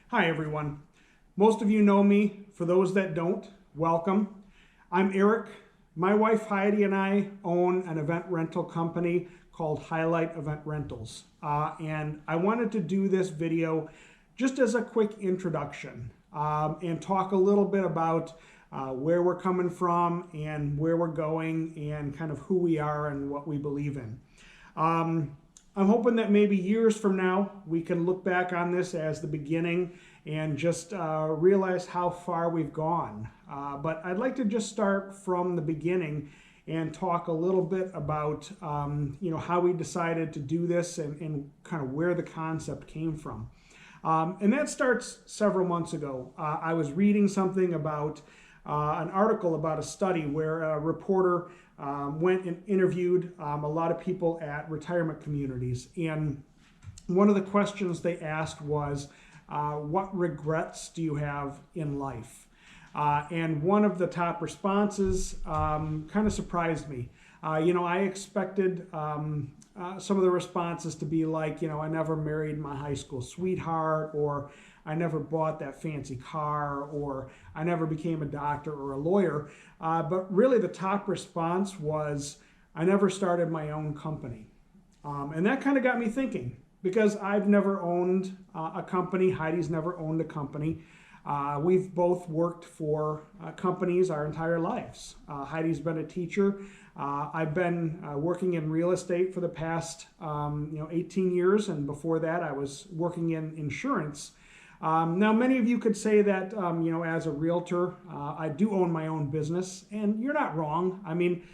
Hi everyone. Most of you know me. For those that don't, welcome. I'm Eric. My wife Heidi and I own an event rental company called Highlight Event Rentals. And I wanted to do this video just as a quick introduction and talk a little bit about where we're coming from and where we're going and kind of who we are and what we believe in. I'm hoping that maybe years from now we can look back on this as the beginning and just realize how far we've gone. But I'd like to just start from the beginning and talk a little bit about how we decided to do this and kind of where the concept came from. And that starts several months ago. I was reading something about an article about a study where a reporter went and interviewed a lot of people at retirement communities. And one of the questions they asked was, what regrets do you have in life? And one of the top responses kind of surprised me. I expected some of the responses to be like, I never married my high school sweetheart, or I never bought that fancy car, or I never became a doctor or a lawyer. But really the top response was, I never started my own company. And that kind of got me thinking, because I've never owned a company. Heidi's never owned a company. We've both worked for companies our entire lives. Heidi's been a teacher. I've been working in real estate for the past 18 years, and before that I was working in insurance. Now, many of you could say that, as a realtor, I do own my own business, and you're not wrong. I mean,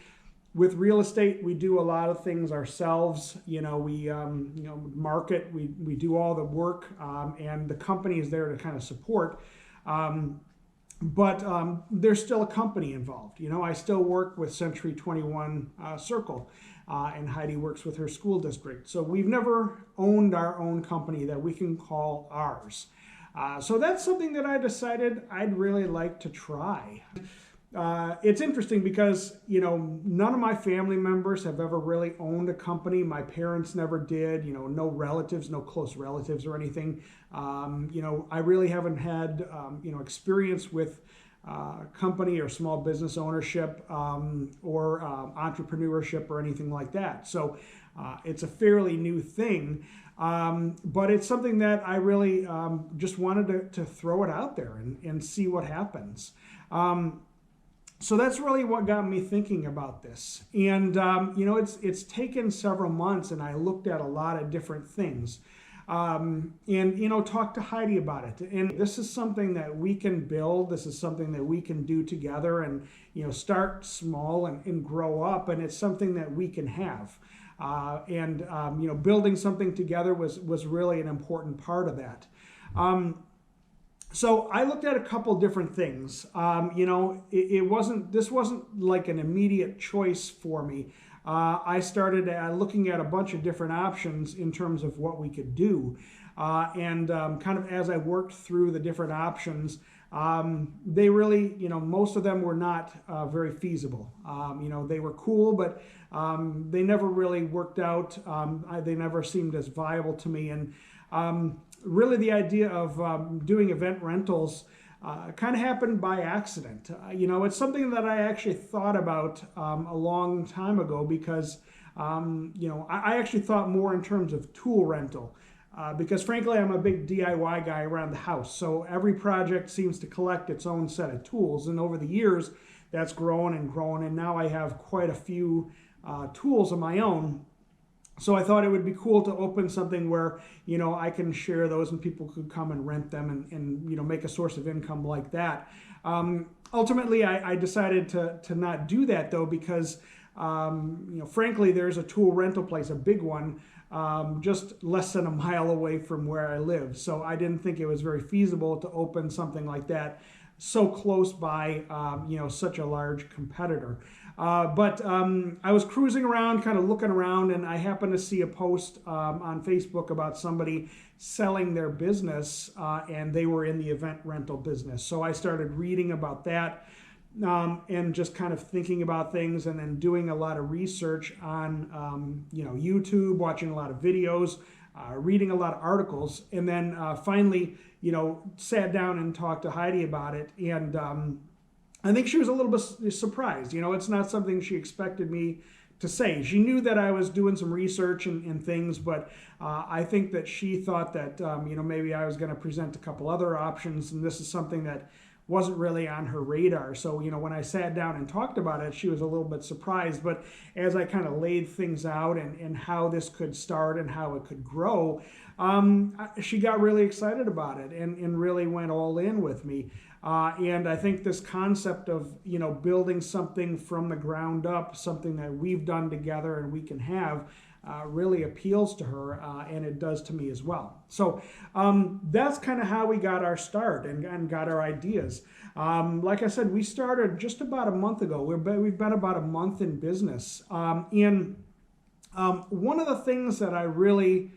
with real estate, we do a lot of things ourselves. We market, we do all the work, and the company is there to kind of support. But there's still a company involved. I still work with Century 21 Circle, and Heidi works with her school district. So we've never owned our own company that we can call ours. So that's something that I decided I'd really like to try. It's interesting because, none of my family members have ever really owned a company. My parents never did, no relatives, no close relatives or anything. I really haven't had, experience with company or small business ownership or entrepreneurship or anything like that. So it's a fairly new thing. But it's something that I really just wanted to throw it out there and see what happens. So that's really what got me thinking about this. And, it's taken several months, and I looked at a lot of different things. Talked to Heidi about it. And this is something that we can build. This is something that we can do together and, start small and grow up. And it's something that we can have. Building something together was really an important part of that. So I looked at a couple different things. This wasn't like an immediate choice for me. I started looking at a bunch of different options in terms of what we could do. Kind of as I worked through the different options, they really, most of them were not very feasible. They were cool, but they never really worked out. They never seemed as viable to me. And really the idea of doing event rentals kind of happened by accident. It's something that I actually thought about a long time ago because, I actually thought more in terms of tool rental. Because frankly, I'm a big DIY guy around the house. So every project seems to collect its own set of tools. And over the years, that's grown and grown. And now I have quite a few tools of my own. So I thought it would be cool to open something where, I can share those and people could come and rent them and make a source of income like that. Ultimately, I decided to not do that, though, because, frankly, there's a tool rental place, a big one, just less than a mile away from where I live. So I didn't think it was very feasible to open something like that so close by, such a large competitor. But I was cruising around, kind of looking around, and I happened to see a post on Facebook about somebody selling their business, and they were in the event rental business. So I started reading about that and just kind of thinking about things, and then doing a lot of research on YouTube, watching a lot of videos reading a lot of articles, and then finally, sat down and talked to Heidi about it. And I think she was a little bit surprised. It's not something she expected me to say. She knew that I was doing some research and things, but I think that she thought that maybe I was going to present a couple other options, and this is something that wasn't really on her radar. So when I sat down and talked about it, she was a little bit surprised. But as I kind of laid things out and how this could start and how it could grow, she got really excited about it and really went all in with me. And I think this concept of building something from the ground up, something that we've done together and we can have, really appeals to her, and it does to me as well. So that's kind of how we got our start and got our ideas. Like I said, we started just about a month ago. We've been about a month in business. And one of the things that I really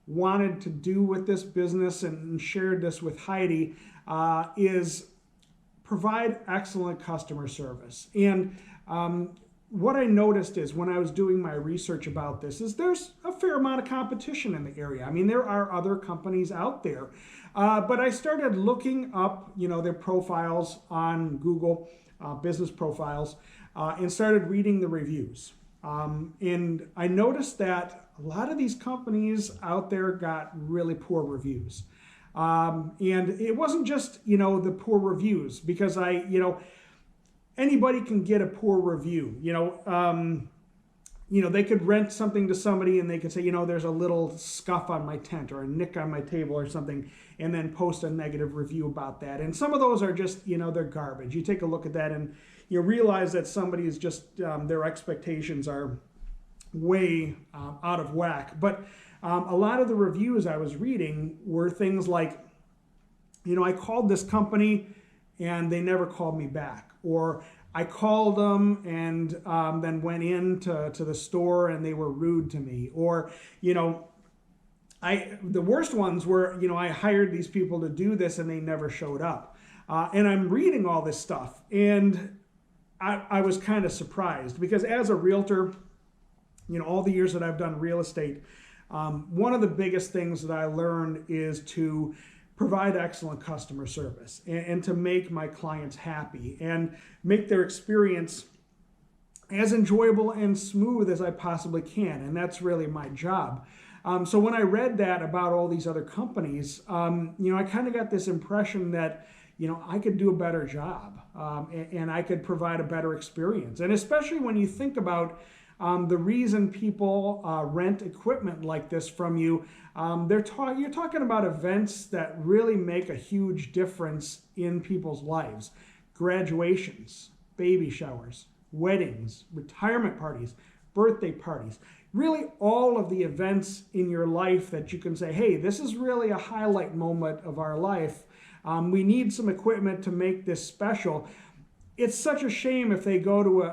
wanted to do with this business and shared this with Heidi is provide excellent customer service. And what I noticed is when I was doing my research about this is there's a fair amount of competition in the area. I mean, there are other companies out there, but I started looking up, their profiles on Google, business profiles, and started reading the reviews. And I noticed that a lot of these companies out there got really poor reviews. And it wasn't just, the poor reviews, because anybody can get a poor review. They could rent something to somebody and they could say, there's a little scuff on my tent or a nick on my table or something, and then post a negative review about that. And some of those are just, they're garbage. You take a look at that and you realize that somebody is just, their expectations are way out of whack. But a lot of the reviews I was reading were things like, I called this company and they never called me back. Or I called them and then went into the store and they were rude to me. Or, the worst ones were, I hired these people to do this and they never showed up. And I'm reading all this stuff and I was kind of surprised, because as a realtor, all the years that I've done real estate, one of the biggest things that I learned is to provide excellent customer service and to make my clients happy and make their experience as enjoyable and smooth as I possibly can. And that's really my job. So when I read that about all these other companies, I kind of got this impression that, I could do a better job and I could provide a better experience. And especially when you think about the reason people rent equipment like this from you, you're talking about events that really make a huge difference in people's lives. Graduations, baby showers, weddings, retirement parties, birthday parties. Really all of the events in your life that you can say, hey, this is really a highlight moment of our life. We need some equipment to make this special. It's such a shame if they go to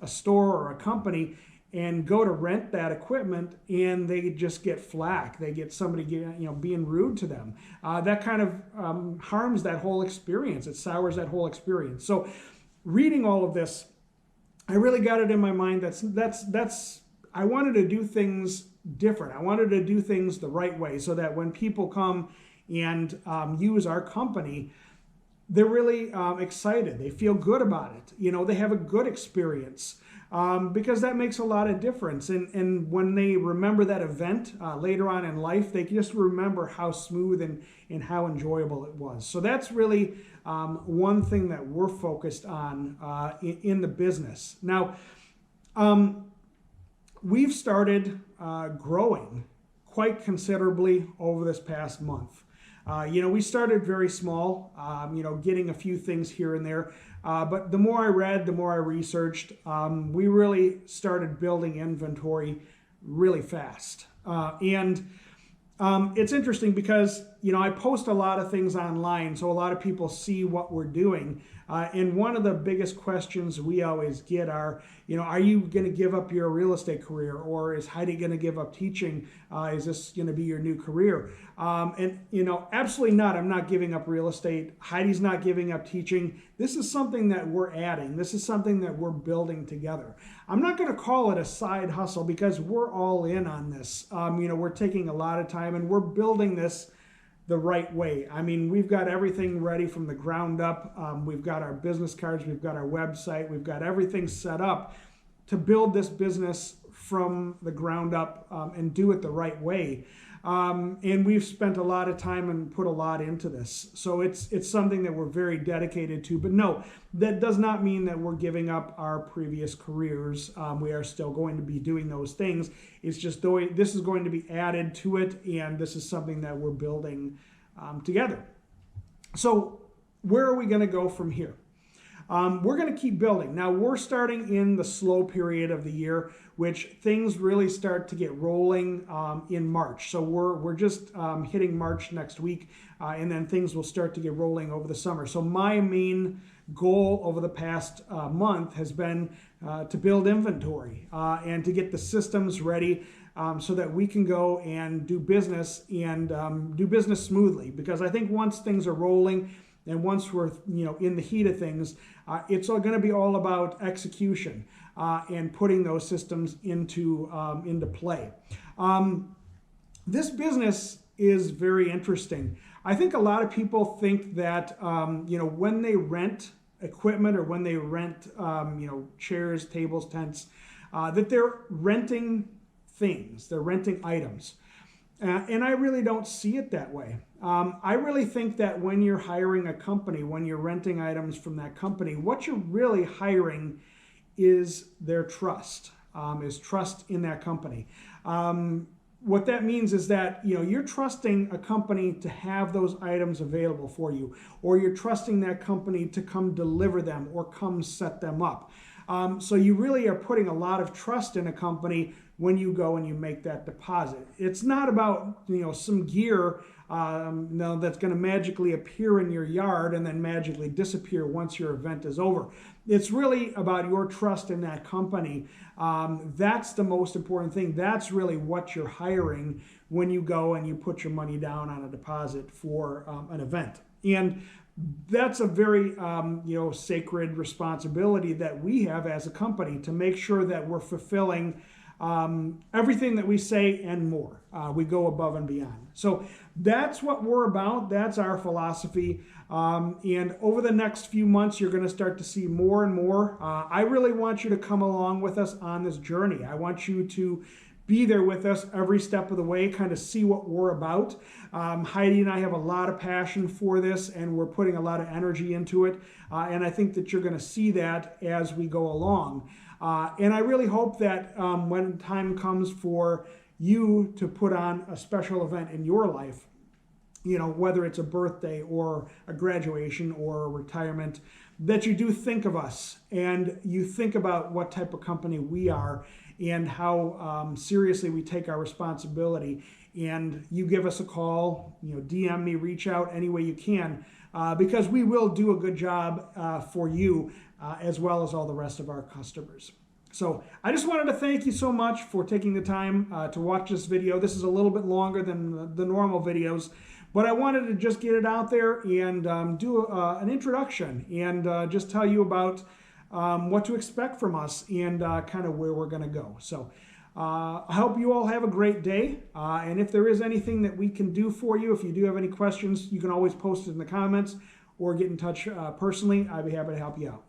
a store or a company and go to rent that equipment and they just get flack. They get somebody being rude to them. That kind of harms that whole experience. It sours that whole experience. So reading all of this, I really got it in my mind that's I wanted to do things different. I wanted to do things the right way so that when people come and use our company, they're really excited. They feel good about it. They have a good experience because that makes a lot of difference. And when they remember that event later on in life, they just remember how smooth and how enjoyable it was. So that's really one thing that we're focused on in the business. Now, we've started growing quite considerably over this past month. We started very small, getting a few things here and there. But the more I read, the more I researched, we really started building inventory really fast. And it's interesting because, I post a lot of things online, so a lot of people see what we're doing. And one of the biggest questions we always get are you going to give up your real estate career, or is Heidi going to give up teaching? Is this going to be your new career? And absolutely not. I'm not giving up real estate. Heidi's not giving up teaching. This is something that we're adding. This is something that we're building together. I'm not going to call it a side hustle because we're all in on this. We're taking a lot of time and we're building this the right way. I mean, we've got everything ready from the ground up. We've got our business cards, we've got our website, we've got everything set up to build this business from the ground up and do it the right way. And we've spent a lot of time and put a lot into this. So it's something that we're very dedicated to. But no, that does not mean that we're giving up our previous careers. We are still going to be doing those things. It's just this is going to be added to it, and this is something that we're building together. So where are we going to go from here? We're going to keep building. Now, we're starting in the slow period of the year, which things really start to get rolling in March. So we're just hitting March next week, and then things will start to get rolling over the summer. So my main goal over the past month has been to build inventory and to get the systems ready so that we can go and do business and do business smoothly. Because I think once things are rolling, and once we're in the heat of things, it's all going to be all about execution and putting those systems into play. This business is very interesting. I think a lot of people think that when they rent equipment or when they rent chairs, tables, tents, that they're renting things, they're renting items. And I really don't see it that way. I really think that when you're hiring a company, when you're renting items from that company, what you're really hiring is their trust, is trust in that company. What that means is that you're trusting a company to have those items available for you, or you're trusting that company to come deliver them or come set them up. So you really are putting a lot of trust in a company when you go and you make that deposit. It's not about some gear that's going to magically appear in your yard and then magically disappear once your event is over. It's really about your trust in that company. That's the most important thing. That's really what you're hiring when you go and you put your money down on a deposit for an event. And that's a very sacred responsibility that we have as a company to make sure that we're fulfilling everything that we say and more. We go above and beyond. So that's what we're about. That's our philosophy. And over the next few months, you're going to start to see more and more. I really want you to come along with us on this journey. I want you to be there with us every step of the way, kind of see what we're about. Heidi and I have a lot of passion for this, and we're putting a lot of energy into it. And I think that you're going to see that as we go along. And I really hope that when time comes for you to put on a special event in your life, whether it's a birthday or a graduation or a retirement, that you do think of us and you think about what type of company we are and how seriously we take our responsibility. And you give us a call, DM me, reach out any way you can, because we will do a good job for you as well as all the rest of our customers. So I just wanted to thank you so much for taking the time to watch this video. This is a little bit longer than the normal videos, but I wanted to just get it out there and do an introduction and just tell you about what to expect from us and kind of where we're going to go. So I hope you all have a great day. And if there is anything that we can do for you, if you do have any questions, you can always post it in the comments or get in touch personally. I'd be happy to help you out.